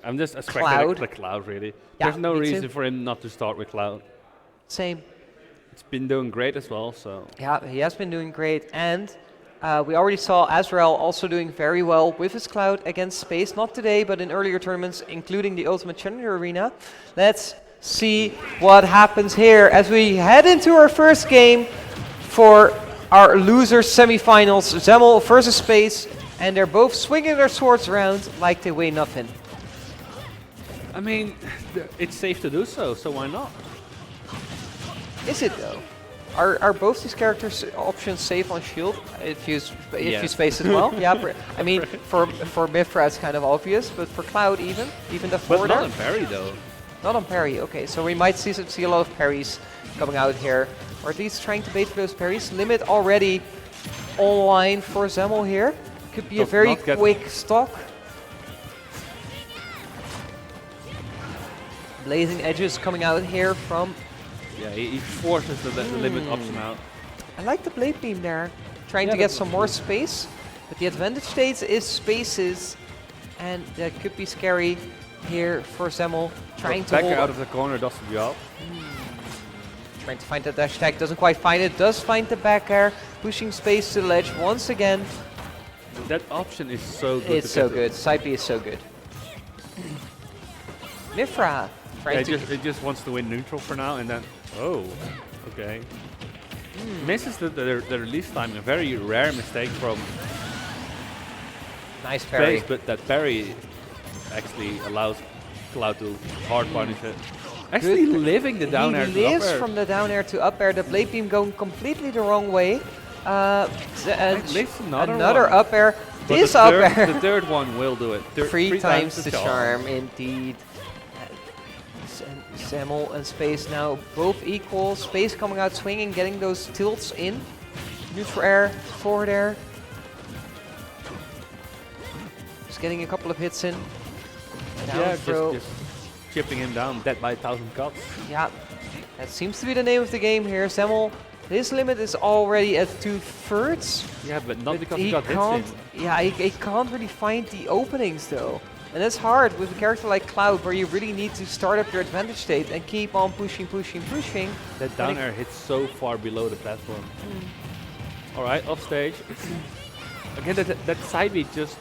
I'm just expecting Cloud. the Cloud, really. Yeah, There's no me reason too. for him not to start with Cloud. Same. It's been doing great as well, so... Yeah, he has been doing great, and we already saw Azrael also doing very well with his Cloud against Space, not today, but in earlier tournaments, including the Ultimate Challenger Arena. Let's see what happens here as we head into our first game for our losers semifinals, Zemmol versus Space, and they're both swinging their swords around like they weigh nothing. I mean, it's safe to do so, so why not? Is it though? Are both these characters options safe on shield if you Yeah. space as well? Yeah, I mean for Mifra it's kind of obvious, but for Cloud even the But forwarder, not on parry, though. not on parry. Okay, so we might see a lot of parries coming out here, or at least trying to bait for those parries. Limit already online for Zemmol here. Could be a Does very not get- quick stock. Blazing edges coming out here from. Yeah, he forces the limit option out. I like the blade beam there, trying Yeah, to get that some was more good. space. But the advantage states is spaces, and that could be scary here for Zemmol. Trying to Back hold out of the corner does the job. trying to find the dash attack, doesn't quite find it. Does find the back air, pushing space to the ledge once again. That option is so good. It's so good. Side B is so good. Mifra trying Yeah, to. it just wants to win neutral for now, and then oh, okay. Misses the release time. A very rare mistake from Nice parry. Space, but that parry actually allows Cloud to hard punish it. Actually living the down air He to up lives air. from the down air to up air. The blade beam going completely the wrong way. Lives another one. up air. But This the up third, air. the third one will do it. Three times the charm, indeed. Zemmol and Space now both equal. Space coming out swinging, getting those tilts in. Neutral air, forward air. Just getting a couple of hits in. Down Yeah, throw. just chipping him down, dead by 1,000 cuts. Yeah, that seems to be the name of the game here. Zemmol, his limit is already at 2/3. Yeah, but not But because he got hits can't, in. yeah, he can't really find the openings though. And that's hard with a character like Cloud, where you really need to start up your advantage state and keep on pushing. That down air hits so far below the platform. Alright, off stage. Again, that side beat just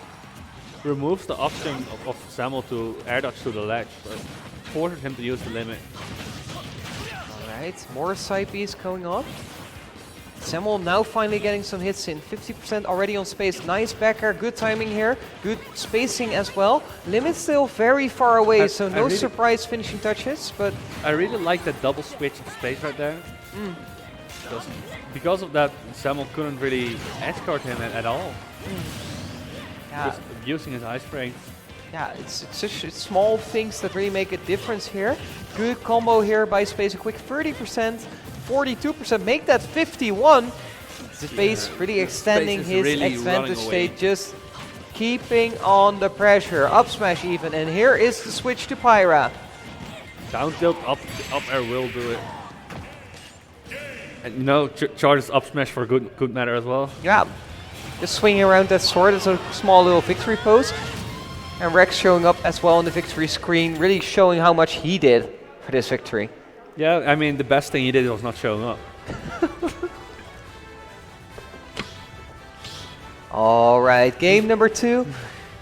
removes the option of Zemmol to air dodge to the ledge, but forces him to use the limit. Alright, more side Bs going on. Zemmol now finally getting some hits in. 50% already on space. Nice back air, good timing here. Good spacing as well. Limit still very far away, so I no really- surprise finishing touches, but I really like that double switch of space right there. Because of that, Zemmol couldn't really escort him at all. yeah, Just using his ice frame. yeah, it's small things that really make a difference here. Good combo here by Space, a quick 30%, 42%, make that 51. Space really extending is his really advantage running away. state, just keeping on the pressure. Up smash even, and here is the switch to Pyra. Down tilt, up air will do it. And you know, charges up smash for good matter as well. Yeah, just swinging around that sword as a small little victory pose. And Rex showing up as well on the victory screen, really showing how much he did for this victory. Yeah, I mean, the best thing he did was not showing up. All right, game number 2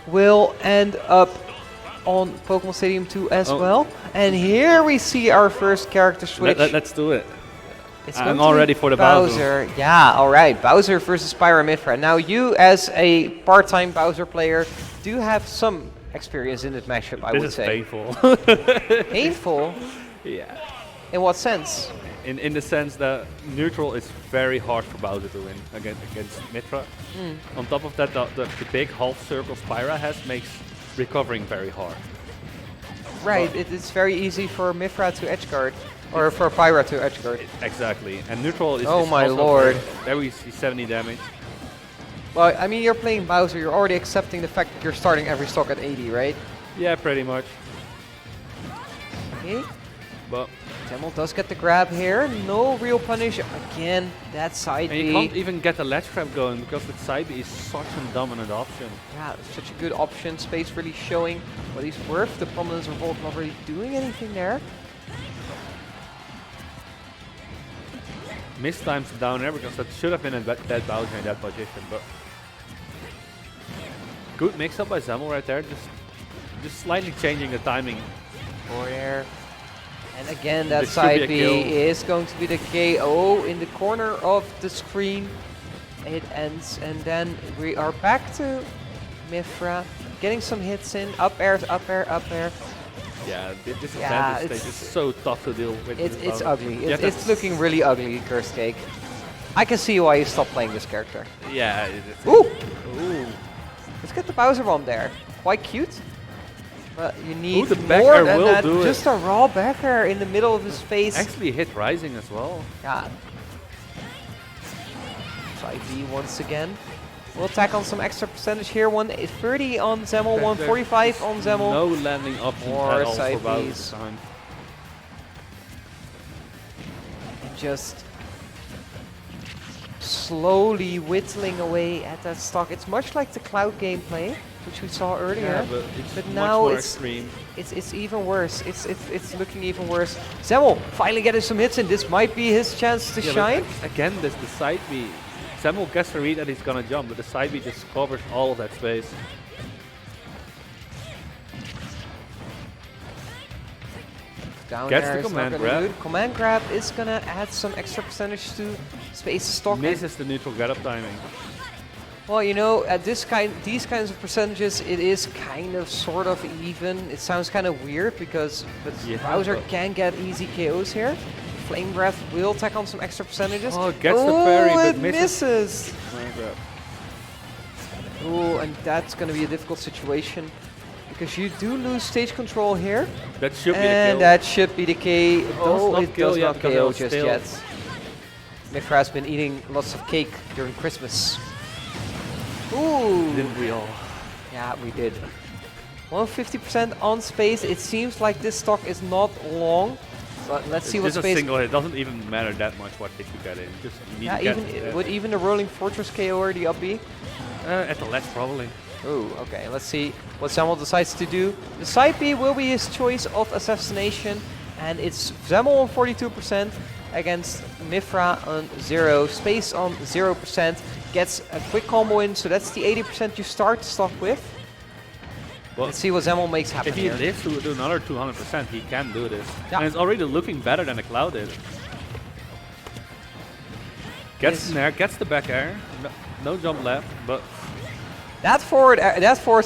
will end up on Pokemon Stadium 2 as Oh. well. And here we see our first character switch. Let's do it. It's I'm going to all be ready for the Bowser. Yeah, all right. Bowser versus Pyramithra. Now, you as a part-time Bowser player do have some experience in this matchup, I would This is say. painful. Painful? Yeah. In what sense? In the sense that neutral is very hard for Bowser to win against Mithra. On top of that, the big half circle Spyra has makes recovering very hard. Right, it's very easy for Mithra to edgeguard, or for Pyra to edgeguard. Exactly. And neutral is Oh is my also lord. There we see 70 damage. Well, I mean, you're playing Bowser, you're already accepting the fact that you're starting every stock at 80, right? Yeah, pretty much. Okay. But Zemmol does get the grab here. No real punish. Again, that side And B. you can't even get the ledge trap going because the side B is such a dominant option. Yeah, such a good option. Space really showing what he's worth. The prominence revolt not really doing anything there. Mistimes the down air because that should have been a dead Bowser in that position, but good mix up by Zemmol right there, just slightly changing the timing. Forward air. And again, that This should be side a B kill. is going to be the KO in the corner of the screen. It ends, and then we are back to Mythra, getting some hits in. Up airs, up air, up air. Yeah, this Yeah, advantage stage is so tough to deal with. It's ugly. Yeah, It's looking really ugly, Cursed Cake. I can see why you stopped playing this character. Yeah. Ooh! Ooh. Let's get the Bowser bomb there. Quite cute. But you need the back more air than will that. do it. Just a raw back air in the middle of his face. Actually hit Rising as well. Yeah. Side B once again. We'll tack on some extra percentage here. 130 on Zemmol, 145 on Zemmol. No landing options More at all side for Bowser Bs. this time. And just slowly whittling away at that stock. It's much like the Cloud gameplay, which we saw earlier. Yeah, but it's But much now more it's- extreme. It's even worse. It's looking even worse. Zemmol finally getting some hits in. This might be his chance to Yeah, shine. but again, this the side B. Zemmol gets the read that he's gonna jump, but the side B just covers all of that space. Down Gets air the is not command gonna grab. do it. Command grab is gonna add some extra percentage to space stock. Misses the neutral get up timing. Well, you know, at these kinds of percentages, it is kind of sort of even. It sounds kind of weird because Yeah, Bowser but- can get easy KOs here. Flame Breath will tack on some extra percentages. Oh, gets the parry, but it misses. misses. Command grab. Oh, and that's going to be a difficult situation because you do lose stage control here. That should be the And kill. that should be the K. Oh, not it kill does yet not because KO it was just still- yet. Mythra has been eating lots of cake during Christmas. Ooh. Didn't we all? Yeah, we did. 150% on space. It seems like this stock is not long, but let's see what Just a space. single hit. It doesn't even matter that much what hit you get in. Just you need Yeah, to get even would even the Rolling Fortress KO or the up B? at the ledge probably. Oh, okay. Let's see what Zemmol decides to do. The side B will be his choice of assassination, and it's Zemmol on 42% against Mythra on 0. Space on 0%. Gets a quick combo in, so that's the 80% you start the stock with. Well, Let's see what Zemmol makes happen if he here. lives to do another 200%, he can do this. Yeah. And it's already looking better than the Cloud did. Gets Yes. in there, gets the back air. No jump left, but That forward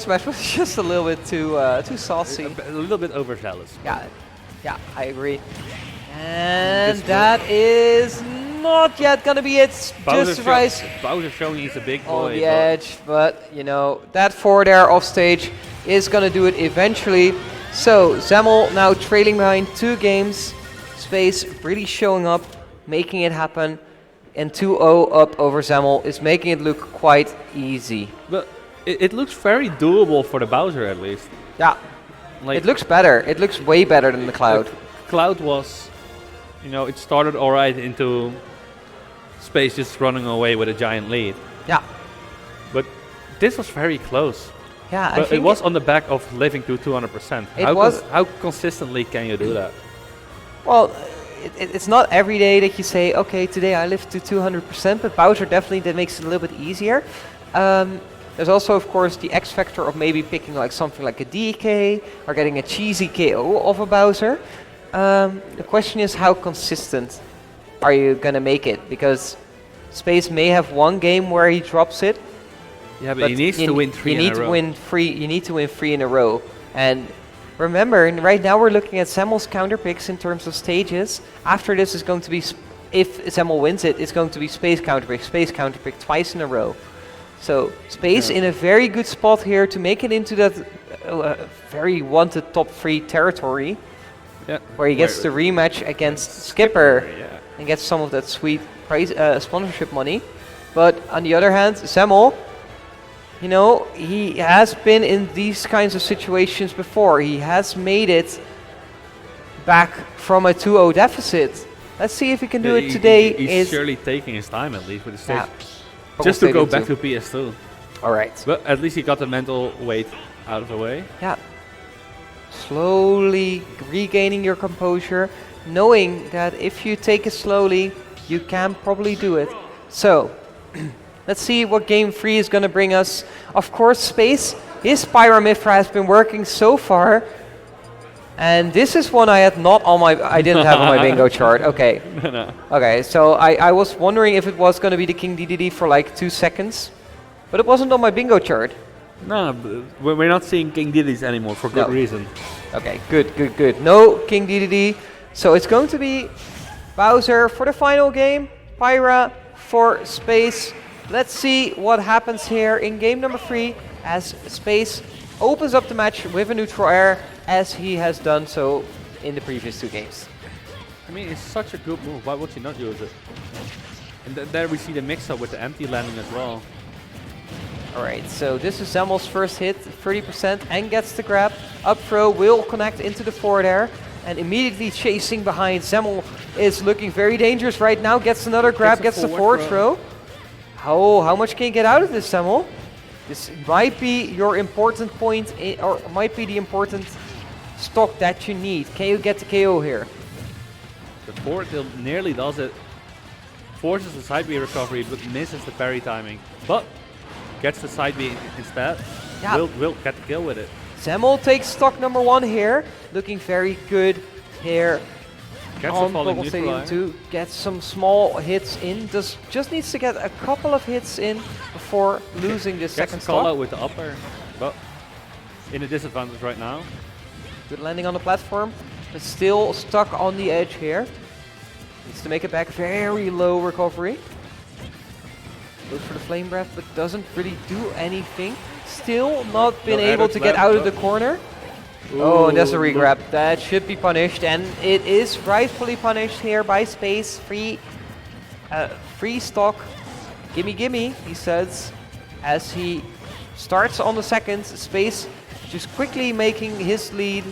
smash was just a little bit too saucy. a little bit overzealous. Yeah, I agree. And This that is not yet gonna be it. Just survives Bowser showing he's a big boy. on the but edge, but you know that forward air off stage is gonna do it eventually. So Zemmol now trailing behind 2 games. Space really showing up, making it happen, and 2-0 up over Zemmol is making it look quite easy. But it looks very doable for the Bowser at least. Yeah, Like it looks better. It looks way better than the Cloud. Cloud was, you know, it started alright into Space just running away with a giant lead. Yeah, But this was very close. yeah. I But think it was on the back of living to 200%. It was- How consistently can you do that? Well, it's not every day that you say, okay, today I live to 200%, but Bowser definitely that makes it a little bit easier. There's also, of course, the X factor of maybe picking like something like a DK or getting a cheesy KO of a Bowser. The question is, how consistent are you gonna make it? Because Space may have one game where he drops it, Yeah, but he needs to win 3 you in need a to row. win 3. You need to win 3 in a row. And remember, right now we're looking at Zemmol's counter picks in terms of stages. After this is going to be, if Zemmol wins it, it's going to be space counter pick twice in a row. So Space in a very good spot here to make it into that very wanted top 3 territory, Yeah. where he gets the rematch against Skipper Yeah. and gets some of that sweet prize, sponsorship money. But on the other hand, Zemmol, you know, he has been in these kinds of situations before. He has made it back from a 2-0 deficit. Let's see if he can do it today. He's surely taking his time at least with the stage. Yeah. Just to go back to PS2. Alright. But at least he got the mental weight out of the way. Yeah. Slowly regaining your composure, knowing that if you take it slowly, you can probably do it. So, let's see what game 3 is going to bring us. Of course, Space, his Pyramithra has been working so far. And this is one I didn't have on my bingo chart. Okay. No. Okay, so I was wondering if it was going to be the King DDD for like 2 seconds. But it wasn't on my bingo chart. No, we're not seeing King Diddy's anymore for good reason. Okay, good. No King DDD. So it's going to be Bowser for the final game, Pyra for Space. Let's see what happens here in game number 3 as Space opens up the match with a neutral air as he has done so in the previous 2 games. I mean, it's such a good move. Why would he not use it? And there we see the mix-up with the empty landing as well. Alright, so this is Zemmol's first hit, 30%, and gets the grab. Up throw will connect into the forward air, and immediately chasing behind. Zemmol is looking very dangerous right now, gets another grab, gets the forward throw. How much can you get out of this, Zemmol? This might be your important point, or might be the important stock that you need. Can you get the KO here? The forward tilt nearly does it. Forces the side B recovery, but misses the parry timing. But gets the side B instead. Yeah. Will get the kill with it. Zemmol takes stock number 1 here, looking very good here. Gets on the falling Global Stadium neutralizer. 2, gets some small hits in, just needs to get a couple of hits in before losing this second Gets a call stock. out with the upper, but in a disadvantage right now. Good landing on the platform, but still stuck on the edge here. Needs to make it back, very low recovery. Goes for the Flame Breath, but doesn't really do anything. Still not been able to get out of the corner. Oh, and there's a regrab. That should be punished, and it is rightfully punished here by Space. Free stock. Gimme, he says, as he starts on the second. Space just quickly making his lead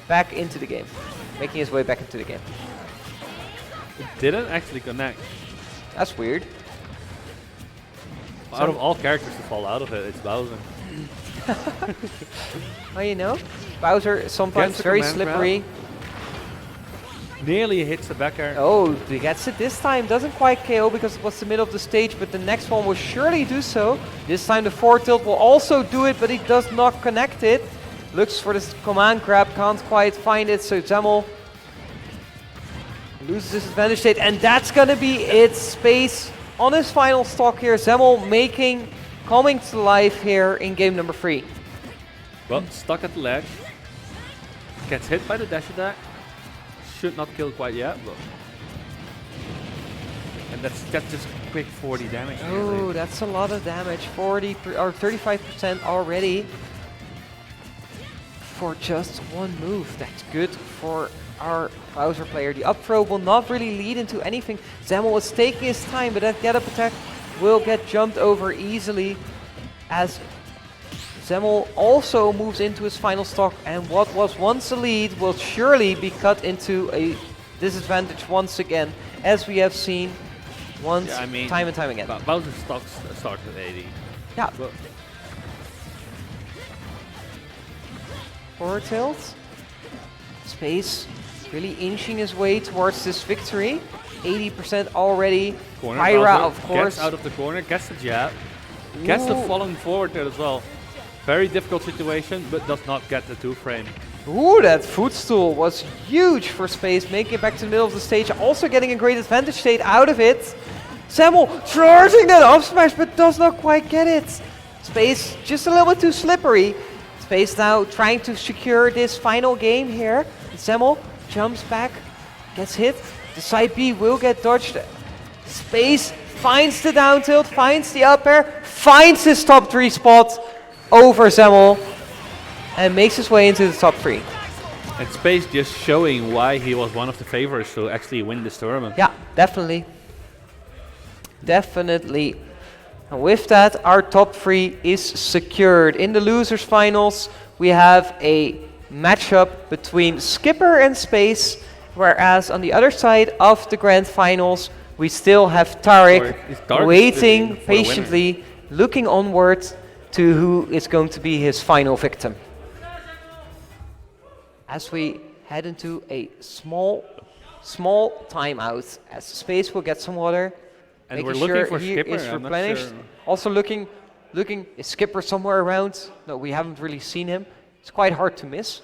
back into the game. Making his way back into the game. It didn't actually connect. That's weird. Out of all characters to fall out of it, it's Bowser. Well, you know, Bowser is sometimes very slippery. Nearly hits the back air. Oh, he gets it this time. Doesn't quite KO because it was the middle of the stage, but the next one will surely do so. This time the forward tilt will also do it, but he does not connect it. Looks for this command grab, can't quite find it, so Zemmol loses his advantage state, and that's gonna be it. Space on his final stock here. Zemmol coming to life here in game number 3. Well, stuck at the ledge. Gets hit by the dash attack. Should not kill quite yet, but... And that's just quick 40 damage. Oh, that's a lot of damage. 35% already for just one move. That's good for our Bowser player. The up throw will not really lead into anything. Zemmol is taking his time, but that get up attack will get jumped over easily as Zemmol also moves into his final stock, and what was once a lead will surely be cut into a disadvantage once again, as we have seen time and time again. Bowser's stock starts at 80. Yeah. But forward tilt. Space really inching his way towards this victory. 80% already. Pyra, of course. Gets out of the corner, gets the jab, gets the falling forward there as well. Very difficult situation, but does not get the 2-frame. Ooh, that footstool was huge for Space, making it back to the middle of the stage, also getting a great advantage state out of it. Zemmol charging that up smash, but does not quite get it. Space just a little bit too slippery. Space now trying to secure this final game here. Zemmol jumps back, gets hit. The side B will get dodged. Space finds the down tilt, finds the up air, finds his top 3 spot over Zemmol, and makes his way into the top 3. And Space just showing why he was one of the favorites to actually win this tournament. Yeah, definitely. Definitely. And with that, our top 3 is secured. In the losers finals, we have a matchup between Skipper and Space, whereas on the other side of the grand finals, we still have Tarek waiting patiently, looking onward to who is going to be his final victim. As we head into a small timeout, as Space will get some water, And making we're looking sure for he Skipper. is I'm not replenished. sure. Also looking, is Skipper somewhere around? No, we haven't really seen him. It's quite hard to miss,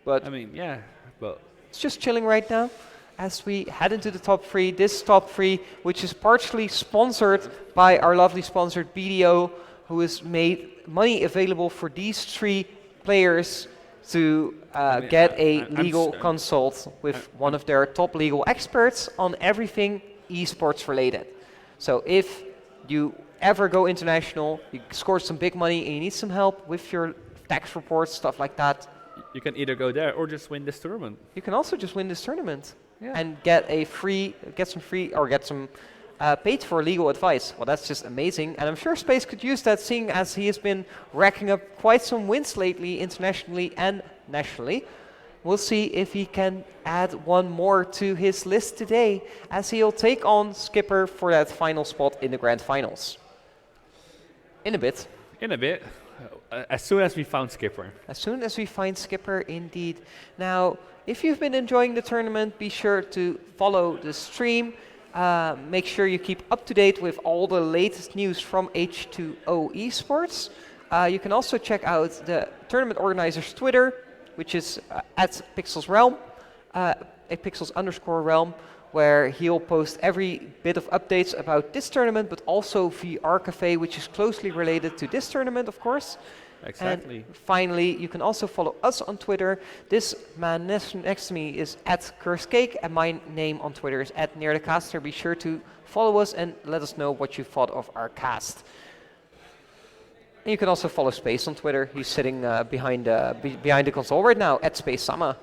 but I mean, yeah, but it's just chilling right now as we head into the top 3. This top 3, which is partially sponsored by our lovely sponsor BDO, who has made money available for these 3 players to get a legal consult with one of their top legal experts on everything esports related. So if you ever go international, you score some big money and you need some help with your tax reports, stuff like that, you can either go there or just win this tournament. you can also just win this tournament and get some paid for legal advice. Well, that's just amazing, and I'm sure Space could use that, seeing as he has been racking up quite some wins lately, internationally and nationally. We'll see if he can add one more to his list today, as he'll take on Skipper for that final spot in the grand finals. In a bit. In a bit. As soon as we found Skipper. As soon as we find Skipper, indeed. Now, if you've been enjoying the tournament, be sure to follow the stream. Make sure you keep up to date with all the latest news from H2O Esports. You can also check out the tournament organizer's Twitter, which is at PixelsRealm, @pixels_realm, where he'll post every bit of updates about this tournament, but also VR Cafe, which is closely related to this tournament, of course. Exactly. And finally, you can also follow us on Twitter. This man next to me is @CurseCake, and my name on Twitter is @NearTheCaster. Be sure to follow us and let us know what you thought of our cast. And you can also follow Space on Twitter. He's sitting behind the console right now, @SpaceSama.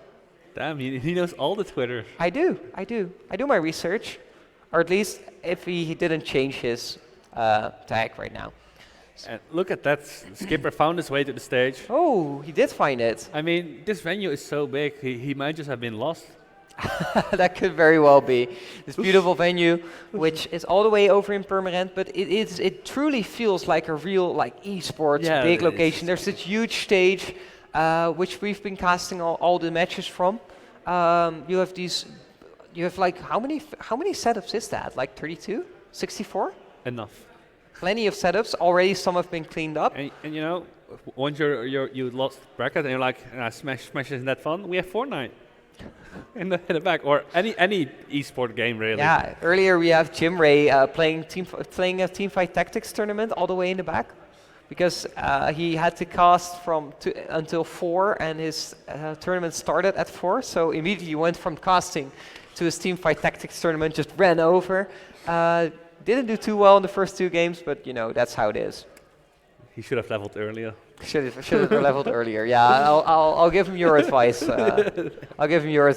Damn, he knows all the Twitter. I do my research, or at least if he didn't change his tag right now. And look at that, Skipper found his way to the stage. Oh, he did find it. I mean, this venue is so big, he might just have been lost. That could very well be. This beautiful venue, which is all the way over in Purmerend, but it truly feels like a real esports big location. There's this huge stage, which we've been casting all the matches from. You have like how many setups is that? Like 32, 64? Enough. Plenty of setups already. Some have been cleaned up. And you know, once you lost bracket and you're like, smash isn't that fun? We have Fortnite in the back, or any esport game really. Yeah. Earlier we have Jim Ray playing a teamfight tactics tournament all the way in the back, because he had to cast until 4, and his tournament started at 4. So immediately went from casting to his teamfight tactics tournament, just ran over. Didn't do too well in the first 2 games, but you know, that's how it is. He should have leveled earlier. Should have leveled earlier. Yeah, I'll give him your advice. I'll give him your advice.